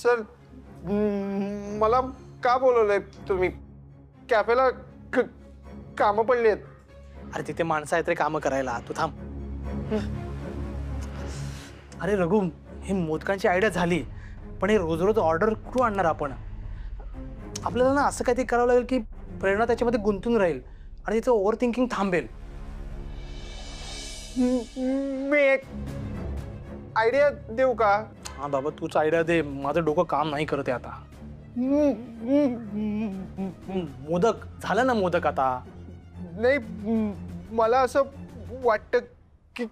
Sir मला का बोलवलंय तुम्ही? कॅफेला कामं पडली आहेत. अरे तिथे माणसं आहेत रे कामं करायला, तू थांब. अरे रघु, हे मोदकांची आयडिया झाली, पण हे रोज रोज ऑर्डर कुठून आणणार आपण? आपल्याला ना असं काहीतरी करावं लागेल की प्रेरणा त्याच्यामध्ये गुंतून राहील आणि तिचं ओव्हर थिंकिंग थांबेल. मी एक आयडिया देऊ का? हा बाबा, तूच आयडिया दे, माझं डोकं काम नाही करत आहे आता. मोदक झालं ना, मोदक आता. नाही, मला असं वाटतं की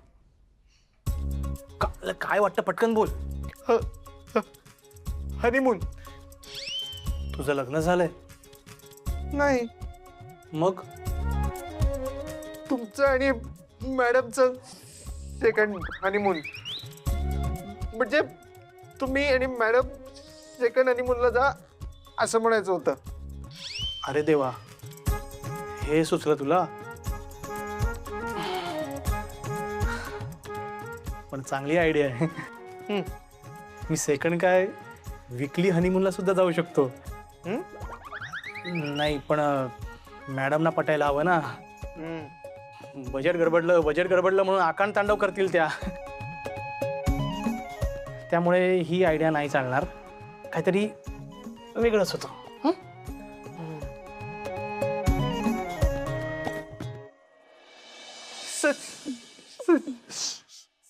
काय वाटतं, पटकन बोल. हनीमून. तुझं लग्न झालंय? नाही, मग तुमचं आणि मॅडमचं सेकंड हनीमून. म्हणजे तुम्ही आणि मॅडम सेकंड हनीमूनला जा असं म्हणायचं होतं. अरे देवा, हे सुचलं तुला? पण चांगली आयडिया आहे. मी सेकंड काय, वीकली हनीमूनला सुद्धा जाऊ शकतो. नाही पण मॅडमना पटायला हवं ना. बजेट गडबडलं म्हणून आकांड तांडव करतील त्या. त्यामुळे ही आयडिया नाही चालणार, काहीतरी वेगळंच होतं.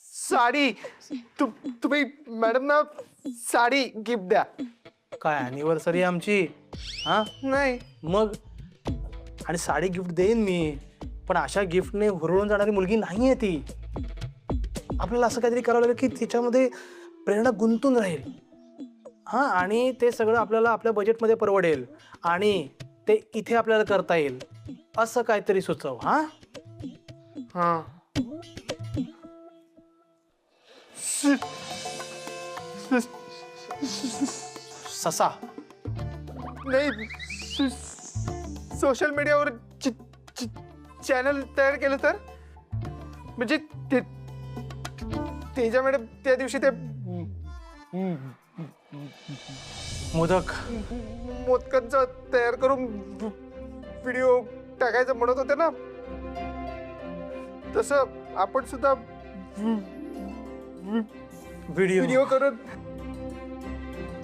साडी. तुम्ही मॅडमना साडी गिफ्ट द्या. काय अॅनिव्हर्सरी आमची? हा नाही, मग आणि साडी गिफ्ट देईन मी, पण अशा गिफ्टने हुरळून जाणारी मुलगी नाही आहे ती. आपल्याला असं काहीतरी करावं लागेल की तिच्यामध्ये प्रेरणा गुंतून राहील. हा, आणि ते सगळं आपल्याला आपल्या बजेटमध्ये परवडेल आणि ते इथे आपल्याला करता येईल असं काहीतरी सुचव. हा हा. ससा. नाही, सोशल मीडियावर चॅनल तयार केलं तर? म्हणजे तेजा मॅडम त्या दिवशी ते मोदकांचा तयार करून व्हिडिओ टाकायचं म्हणत होते ना, तसं आपण सुद्धा व्हिडिओ करून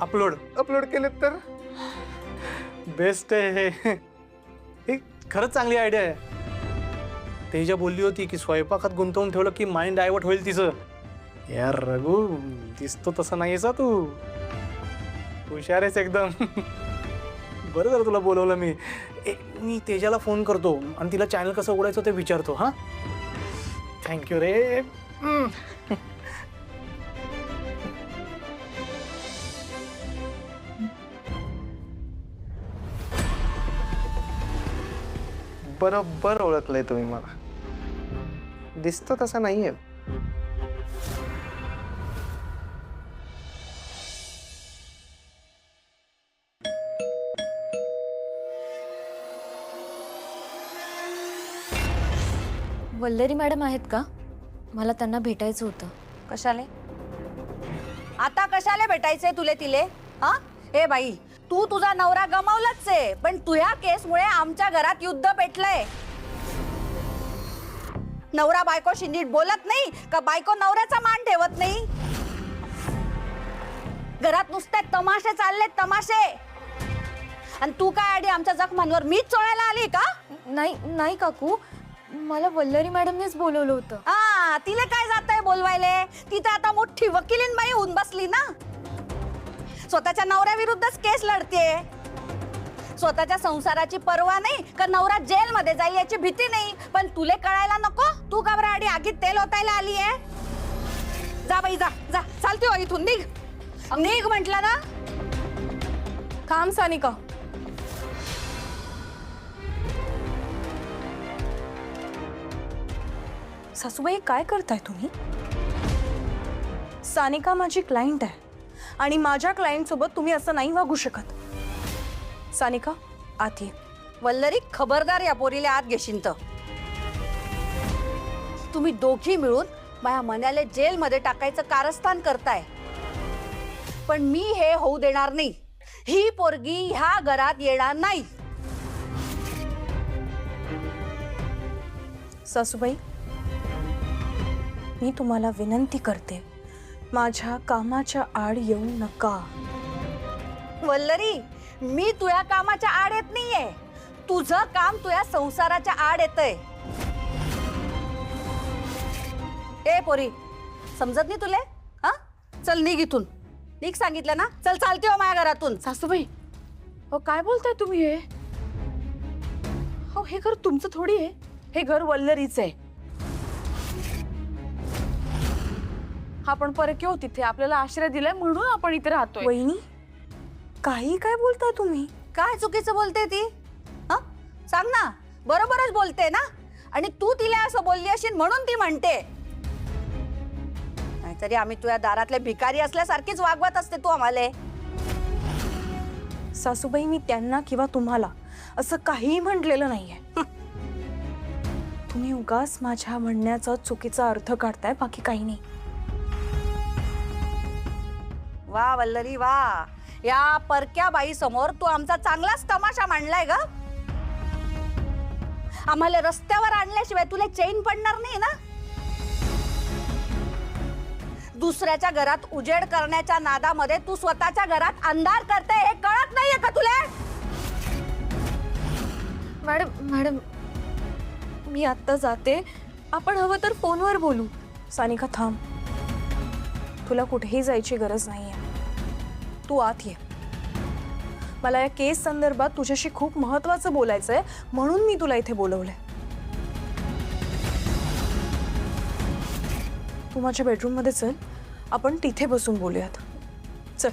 अपलोड केले तर? बेस्ट आहे हे. खरंच चांगली आयडिया आहे. तेजा बोलली होती की स्वयंपाकात गुंतवून ठेवलं की माइंड डायव्हर्ट होईल तिचं. यार रघु, दिसतो तसं नाहीयेस तू. हुशार आहेस एकदम. बरं झालं तुला बोलवलं मी. मी तेजाला फोन करतो आणि तिला चॅनल कसं उघडायचं ते विचारतो. हा, थँक्यू रे. बरोबर ओळखलंय तुम्ही मला. दिसतो तसा नाहीये. वल्लरी मॅडम आहेत का? मला त्यांना भेटायचं होतं. कशाले? आता कशाले भेटायचंय तुले तिले? हा, हे बाई, तू तुझा नवरा गमावलाच आहे, पण तुझ्या केसमुळे आमच्या घरात युद्ध पेटलंय. नवरा बायकोशी नीट बोलत नाही का बायको नवऱ्याचा मान ठेवत नाही? घरात नुसते तमाशे चाललेत, तमाशे. आणि तू काय आधी आमच्या जखमांवर मीच चोळायला आली का? नाही काकू, मला वल्लरी मॅडमनेच बोलवलं होतं. हा, तिला काय जातंय बोलवायले? तिथे आता मोठी वकिलीन बाई होऊन बसली ना. स्वतःच्या नवऱ्याविरुद्धच केस लढते. स्वतःच्या संसाराची पर्वा नाही का नवरा जेल मध्ये जाईल याची भीती नाही. पण तुले कळायला नको? तू का बरं आधी आगीत तेल ओतायला आली आहे? जा बाई, जा जा, चालती हो इथून. निघ म्हटलं ना. थांब सानिका. सासूबाई, काय करताय तुम्ही? सानिका माझी क्लायंट आहे आणि माझ्या क्लायंट सोबत तुम्ही असं नाही वागू शकत. सानिका, आत ये. वल्लरी, खबरदार या पोरीला आत घेशील तर. तुम्ही दोघी मिळून माझ्या मनाले जेल मध्ये टाकायचं कारस्थान करताय. पण मी हे होऊ देणार नाही. ही पोरगी ह्या घरात येणार नाही. सासूबाई, मी तुम्हाला विनंती करते, माझ्या कामाच्या आड येऊ नका. वल्लरी, मी तुझ्या कामाच्या आड येत नाहीये. तुझं काम तुझ्या संसाराच्या आड येतंय. ए पोरी, समजत नाही तुले? हा, चल निघ इथून. निघ सांगितलं ना. चल, चालते हो माझ्या घरातून. सासूबाई, अहो काय बोलताय तुम्ही हे? हो, हे घर तुमचं थोडी आहे. हे घर वल्लरीच आहे. आपण परक्या हो तिथे, आपल्याला आश्रय दिलाय म्हणून आपण इथे राहतोय. वहिनी, काही काय बोलताय तुम्ही? काय चुकीचं बोलते ती? हा, सांग ना. बरोबरच बोलते ना. आणि तू तिला असं बोलली असेल म्हणून ती म्हणते. नाहीतरी आम्ही तुझ्या दारातले भिकारी असल्यासारखीच वागवत असते तू आम्हाला. सासूबाई, मी त्यांना किंवा तुम्हाला असं काहीही म्हटलेलं नाहीये. तुम्ही उगाच माझ्या म्हणण्याचा चुकीचा अर्थ काढताय, बाकी काही नाही. वा वल्लरी वा. या परक्या बाई समोर तू आमचा चांगलाच तमाशा मांडलाय ग. आम्हाला रस्त्यावर आणल्याशिवाय तुला चैन पडणार नाही ना. दुसऱ्याच्या घरात उजेड करण्याच्या नादामध्ये तू स्वतःच्या घरात अंधार करते, हे कळत नाहीये का तुला? मॅडम, मी आता जाते. आपण हवं तर फोनवर बोलू. सानिका, थांब. तुला कुठेही जायची गरज नाहीये. तू आत ये. मला या केस संदर्भात तुझ्याशी खूप महत्त्वाचं बोलायचंय, म्हणून मी तुला इथे बोलवलंय. तू माझ्या बेडरूम मध्ये चल, आपण तिथे बसून बोलूयात. चल.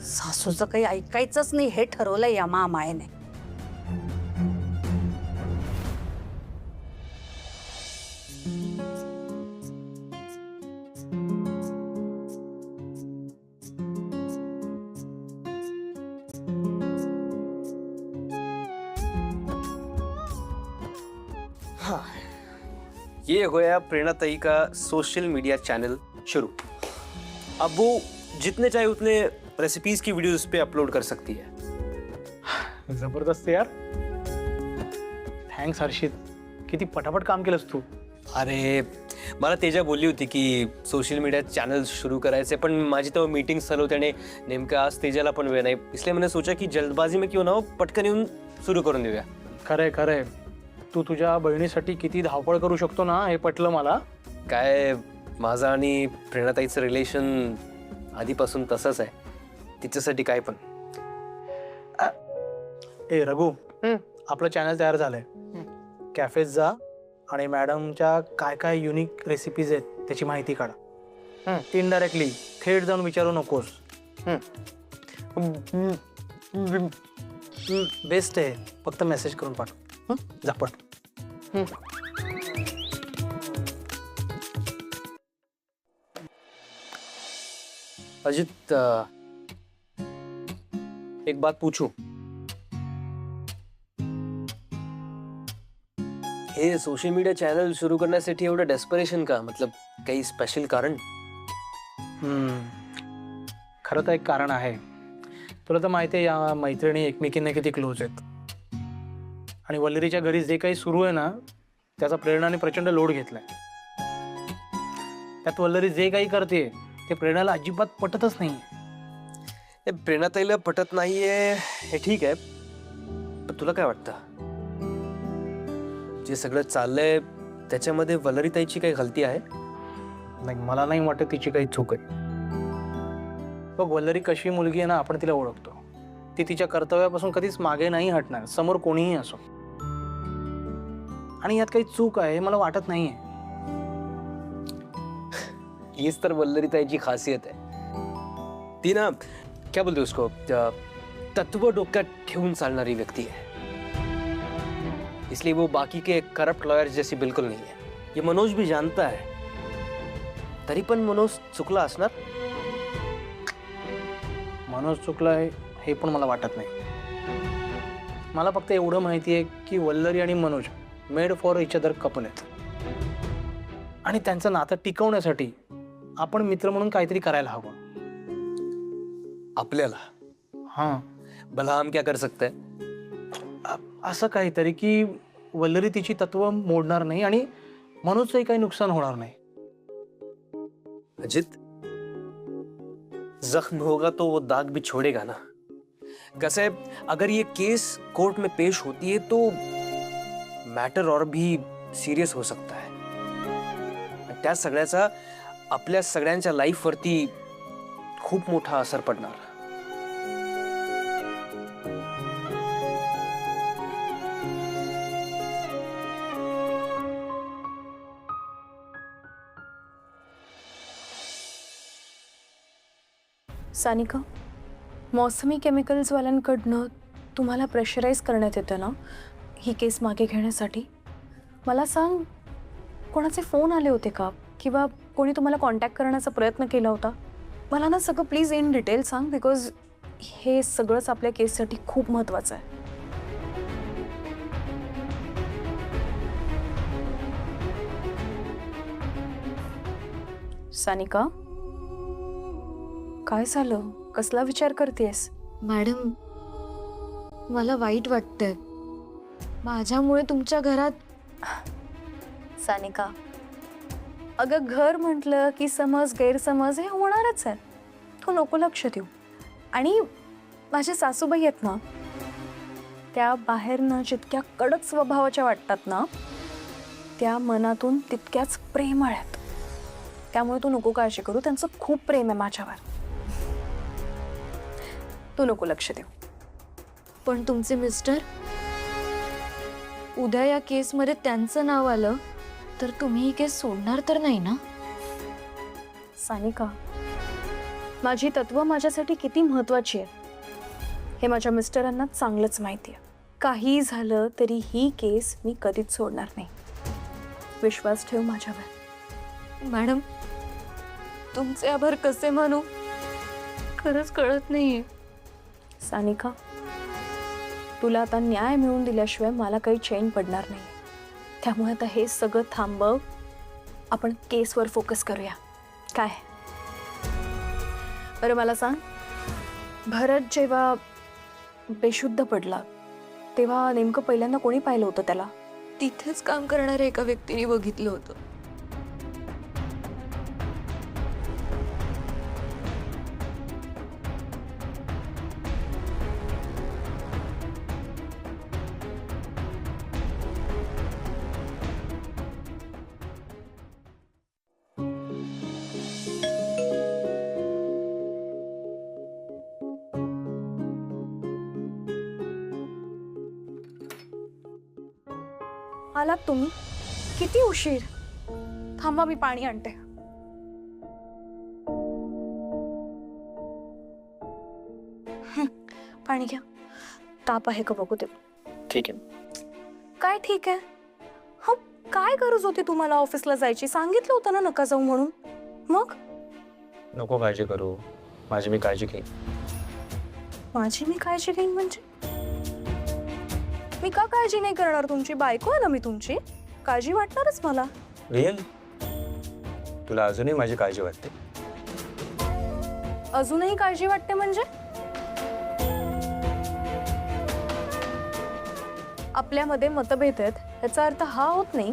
सासूचं काही ऐकायचंच नाही हे ठरवलंय या मामायने. ये गया प्रेरणाताई का सोशल मीडिया चैनल शुरू. अब वो जितने चाहे उतने रेसिपीज की वीडियोस इस पे अपलोड कर सकती है. जबरदस्त यार. थँक्स हर्षित. किती पटापट काम केलंस तू. अरे मला तेजा बोलली होती की सोशल मीडिया चॅनल सुरू करायचे, पण माझी तो मीटिंग चालू होती आणि नेमकं आज तेजाला पण वेळ नाही, इसलिए मैंने सोचा की जल्दबाजी में क्यों ना हो पटकन येऊन सुरू करून देऊया. खरंय खरंय. तू तुझ्या बहिणीसाठी किती धावपळ करू शकतो ना, हे पटलं मला. काय माझं आणि प्रेरणाताईचं रिलेशन आधीपासून तसंच आहे. तिच्यासाठी काय पण. ए रघु, आपलं चॅनल तयार झालंय. कॅफेत जा आणि मॅडमच्या काय काय युनिक रेसिपीज आहेत त्याची माहिती काढा. इनडायरेक्टली थेट जाऊन विचारू नकोस. बेस्ट आहे. फक्त मेसेज करून पाठव. झापड. अजित, एक बात पूछूं. हे सोशल मीडिया चॅनल सुरू करण्यासाठी एवढं डेस्परेशन का? मतलब काही स्पेशल कारण? खरं तर एक कारण आहे. तुला तर माहिती आहे या मैत्रिणी एकमेकींना किती क्लोज आहेत. आणि वल्लरीच्या घरी जे काही सुरू आहे ना, त्याचा प्रेरणाने प्रचंड लोड घेतलाय. त्यात वल्लरी जे काही करते ते प्रेरणाला अजिबात पटतच नाही. प्रेरणाताईला पटत नाहीये हे ठीक आहे, पण तुला काय वाटतं जे सगळं चाललंय त्याच्यामध्ये वल्लरीताईची काही गलती आहे? नाही, मला नाही वाटत तिची काही चूक आहे. बघ, वल्लरी कशी मुलगी आहे ना, आपण तिला ओळखतो. ती तिच्या कर्तव्यापासून कधीच मागे नाही हटणार, समोर कोणीही असो. आणि यात काही चूक आहे मला वाटत नाहीये. हीच तर वल्लरीताईची खासियत आहे. ती ना क्या बोलते उसको, तत्व डोक्यात ठेवून चालणारी व्यक्ती है, इसलिए वो बाकी के करप्ट लॉयर जैसी बिल्कुल नहीं है. ये मनोज भी जानता है, तरी पण मनोज चुकला असणार. मनोज चुकला आहे हे पण मला वाटत नाही. मला फक्त एवढं माहिती आहे की वल्लरी आणि Manoj made for each other couple आहेत. आणि त्यांचं नातं टिकवण्यासाठी आपण मित्र म्हणून काहीतरी करायला हवं. आपल्याला हां, भला हम क्या कर सकते हैं? असं काहीतरी की वल्लरी तिची तत्व मोडणार नाही आणि मनोजचंही काही नुकसान होणार नाही. अजित, जख्म होगा तो वो दाग भी छोड़ेगा ना. कैसे अगर ये केस कोर्ट में पेश होती है तो मैटर और भी सीरियस हो सकता है. आणि त्या सगळ्याचा आपल्या सगळ्यांच्या लाईफ वरती खूप मोठा असर पडणार. सानिका, मौसमी केमिकल्सवाल्यांकडनं तुम्हाला प्रेशराईज करण्यात येतं ना ही केस मागे घेण्यासाठी. मला सांग, कोणाचे फोन आले होते का, किंवा कोणी तुम्हाला कॉन्टॅक्ट करण्याचा प्रयत्न केला होता? मला ना सगळं प्लीज इन डिटेल सांग, बिकॉज हे सगळंच आपल्या केससाठी खूप महत्त्वाचं आहे. सानिका, काय झालं? कसला विचार करतेस? मॅडम, मला वाईट वाटतंय. माझ्यामुळे तुमच्या घरात. सानिका, अगं घर म्हटलं की समज गैरसमज हे होणारच आहे. तू नको लक्ष देऊ. आणि माझ्या सासूबाई आहेत ना, त्या बाहेरनं जितक्या कडक स्वभावाच्या वाटतात ना, त्या मनातून तितक्याच प्रेमळ आहेत. त्यामुळे तू नको काळजी करू, त्यांचं खूप प्रेम आहे माझ्यावर. तू नको लक्ष देऊ. पण तुमचे मिस्टर, उद्या या केसमध्ये त्यांचं नाव आलं तर तुम्ही ही केस सोडणार तर नाही ना? सानिका, माझी तत्व माझ्यासाठी किती महत्वाची आहे हे माझ्या मिस्टरांना चांगलंच माहिती आहे. काही झालं तरी ही केस मी कधीच सोडणार नाही. विश्वास ठेव माझ्यावर. मॅडम, तुमचे आभार कसे मानू खरंच कळत नाहीये. सानिका, तुला आता न्याय मिळवून दिल्याशिवाय मला काही चैन पडणार नाही. त्यामुळे आता हे सगळं थांबव, आपण केसवर फोकस करूया. काय बरं मला सांग, भरत जेव्हा बेशुद्ध पडला तेव्हा नेमकं पहिल्यांदा कोणी पाहिलं होतं त्याला? तिथेच काम करणाऱ्या एका व्यक्तीने बघितलं होतं. आलात तुम्ही? किती उशीर. थांबा, मी पाणी आणते. पाणी घ्या. ताप आहे का बघू दे. ठीक आहे. काय ठीक आहे? हो, काय गरज होती तुम्हाला ऑफिसला जायची? सांगितलं होतं ना नका जाऊ म्हणून. मग नको काळजी करू, माझी मी काळजी घेईन. माझी मी काळजी घेईन म्हणजे? मी का काळजी नाही करणार? तुमची बायको आहे ना मी तुमची. काळजी वाटणारच मला. रिअल? तुला अजूनही माझी काळजी वाटते? अजूनही काळजी वाटते म्हणजे? आपल्यामध्ये मतभेद आहेत याचा अर्थ हा होत नाही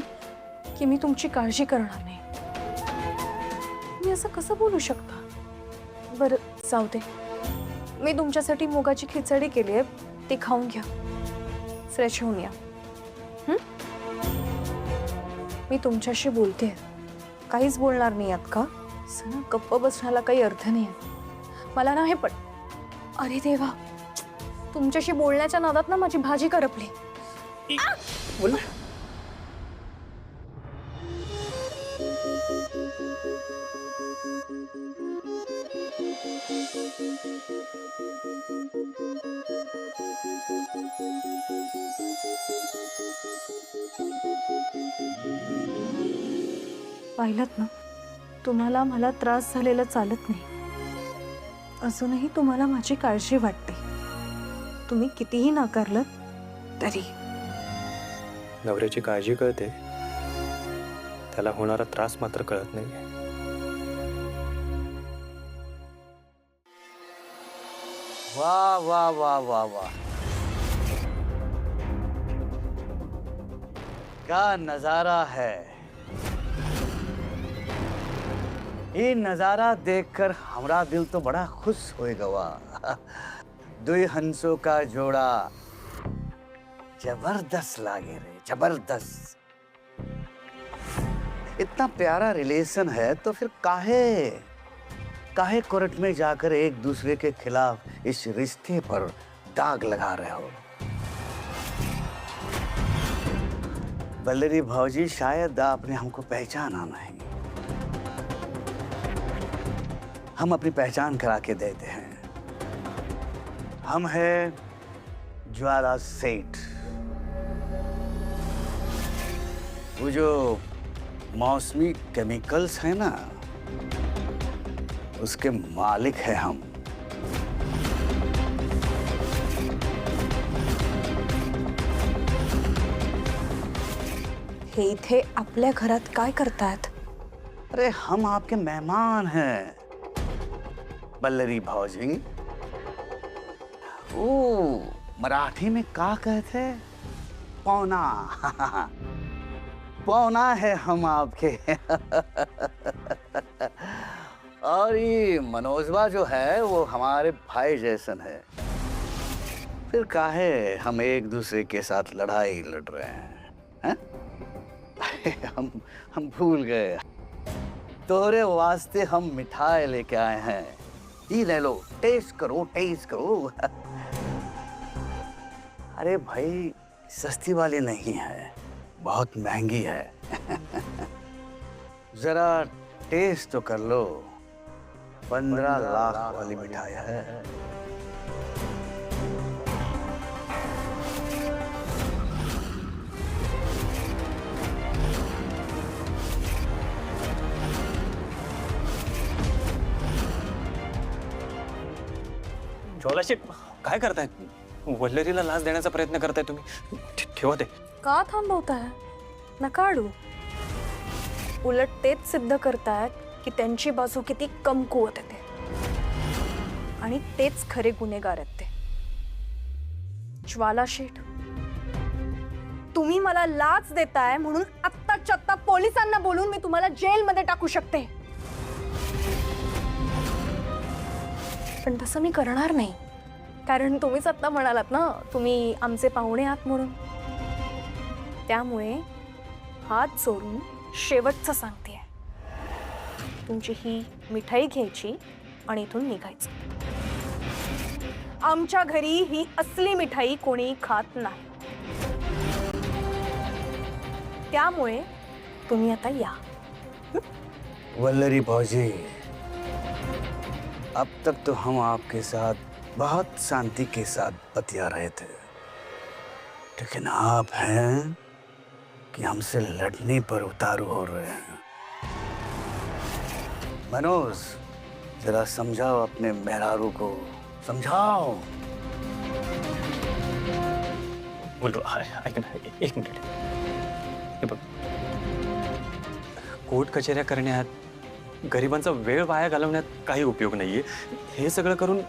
की मी तुमची काळजी करणार नाही. मी असं कसं बोलू शकता? बरं जाऊ दे, मी तुमच्यासाठी मुगाची खिचडी केली आहे, ती खाऊन घ्या. फ्रेश होऊन या. मी तुमच्याशी बोलते, काहीच बोलणार नाही आहात का? सना गप्प बसण्याला काही अर्थ नाही आहे मला ना. हे पण अरे देवा, तुमच्याशी बोलण्याच्या नादात ना माझी भाजी करपली. बोल. पाहिलत ना, तुम्हाला मला त्रास झालेला चालत नाही. अजूनही तुम्हाला माझी काळजी वाटते. तुम्ही कितीही नाकारलं तरी. नवऱ्याची काळजी कळते, त्याला होणारा त्रास मात्र कळत नाहीये. वाह वाह वाह वाह वाह, क्या नजारा है. ये नजारा देखकर हमारा दिल तो बड़ा खुश होएगा. वाह, दुई हंसों का जोड़ा जबरदस्त लागे रे, जबरदस्त. इतना प्यारा रिलेशन है तो फिर काहे कोर्ट में जाकर एक दूसरे के खिलाफ इस रिश्ते पर दाग लगा रहे हो. बल्लरी भाजी, शायद आपने हमको पहचाना नहीं. हम अपनी पहचान करा के देते हैं. हम हैं ज्वाला सेठ, वो जो मौसमी केमिकल्स है ना, उसके मालिक हैं हम. हे इथे आपल्या घरात काय करतायत? अरे हम आपके मेहमान हैं बल्लरी भाजी. ओ, मराठी में क्या कहते? पौना. पौना है हम आपके. और ये मनोजवा जो है वो हमारे भाई जैसन है. फिर काहे हम एक दूसरे के साथ लड़ाई लड़ रहे हैं? हम भूल गए. तोरे वास्ते हम मिठाई लेके आए हैं. ये ले लो, टेस्ट करो, टेस्ट करो. अरे भाई, सस्ती वाली नहीं है, बहुत महंगी है. जरा टेस्ट तो कर लो. 15 लाख वाली मिठाई है. ज्वालाशेठ, काय करताय? वल्लरीला लाच देण्याचा प्रयत्न करताय तुम्ही. ठेवा ते. का थांबवताय? नका अडू. उलट तेच सिद्ध करतायत की त्यांची बाजू किती कमकुवत आहे ते, आणि तेच खरे गुन्हेगार आहेत ते. ज्वाला शेठ, तुम्ही मला लाच देताय म्हणून आत्ताच्या आत्ता पोलिसांना बोलून मी तुम्हाला जेलमध्ये टाकू शकते, पण तसं मी करणार नाही. कारण तुम्हीच आत्ता म्हणालात ना, तुम्ही आमचे पाहुणे आहात म्हणून. त्यामुळे हात जोडून शेवटचं सांगते, तुमची ही मिठाई घ्यायची आणि इथून निघायचं. आमच्या घरी ही असली मिठाई कोणी खात नाही. त्यामुळे तुम्ही आता या. वल्लरी भाजी, अब तक तो हम आपके साथ बहुत शांति के साथ बतिया रहे थे, लेकिन आप हैं कि हमसे लड़ने पर उतारू हो रहे हैं. मनोज, जरा समझाओ अपने मेहरारू को, समझाओ. बोलो, ऐक ना, एक मिनिट. हे बघ, कोर्ट कचेऱ्या करण्यात, गरिबांचा वेळ वाया घालवण्यात काही उपयोग नाहीये. हे सगळं करून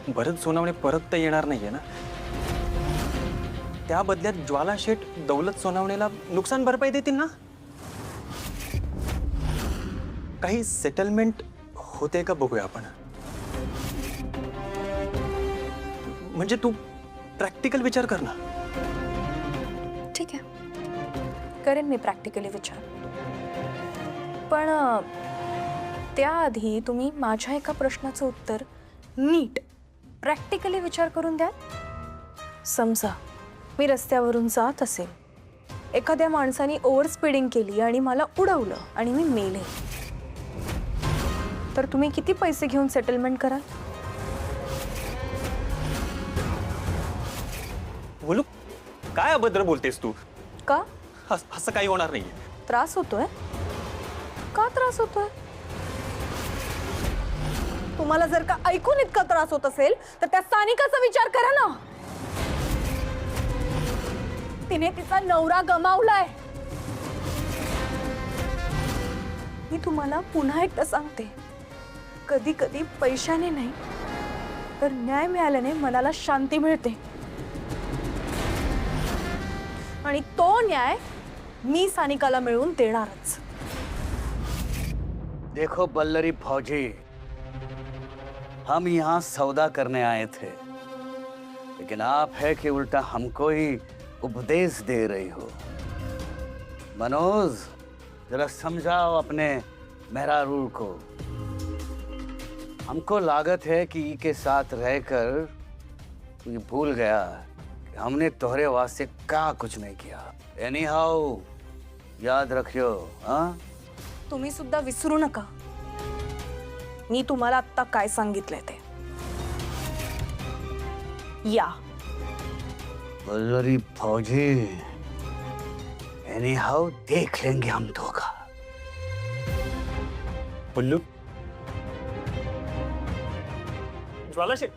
भरत सोनावणे परत तर येणार नाहीये ना. त्या बदल्यात ज्वाला शेठ दौलत सोनावणेला नुकसान भरपाई देतील ना. काही सेटलमेंट होते का बघूया आपण. म्हणजे तू प्रॅक्टिकल विचार कर ना. ठीक आहे, करेन मी प्रॅक्टिकली विचार. पण त्याआधी तुम्ही माझ्या एका प्रश्नाचं उत्तर नीट प्रॅक्टिकली विचार करून द्या. समजा मी रस्त्यावरून जात असेल, एखाद्या माणसाने ओव्हर स्पीडिंग केली आणि मला उडवलं आणि मी मेले, तर तुम्ही किती पैसे घेऊन सेटलमेंट कराल? बोलू, काय अभद्र बोलतेस तू? का? असं काही होणार नाहीये. त्रास होतोय? का त्रास होतोय? तुम्हाला जर का ऐकून इतका त्रास होत असेल तर त्या सानिकाचा विचार करा ना. तिने तिचा नवरा गमावलाय. मी तुम्हाला पुन्हा एकदा सांगते, कधी कधी पैशाने नाही तर न्याय मिळाल्याने मनाला शांती मिळते, आणि तो न्याय मी सानिकाला मिळवून देणारच. देखो बल्लरी फौजी, हम यहाँ सौदा करने आए थे, लेकिन आप है कि उल्टा हमको ही उपदेश दे रही हो. मनोज, जरा समझाओ अपने मेहरारू को. हमको लागत है कि ई के साथ रहकर तू ये भूल गया कि हमने तोहरे वास्ते का कुछ नहीं किया. एनी हाउ याद रखियो. हाँ, तुम्ही सुद्धा विसरू नका मी तुम्हाला आत्ता काय सांगितलंय ते. या. बल्लरी फौजी, एनी हाउ देख लेंगे हम दो का. बोलू ज्वाला शेट,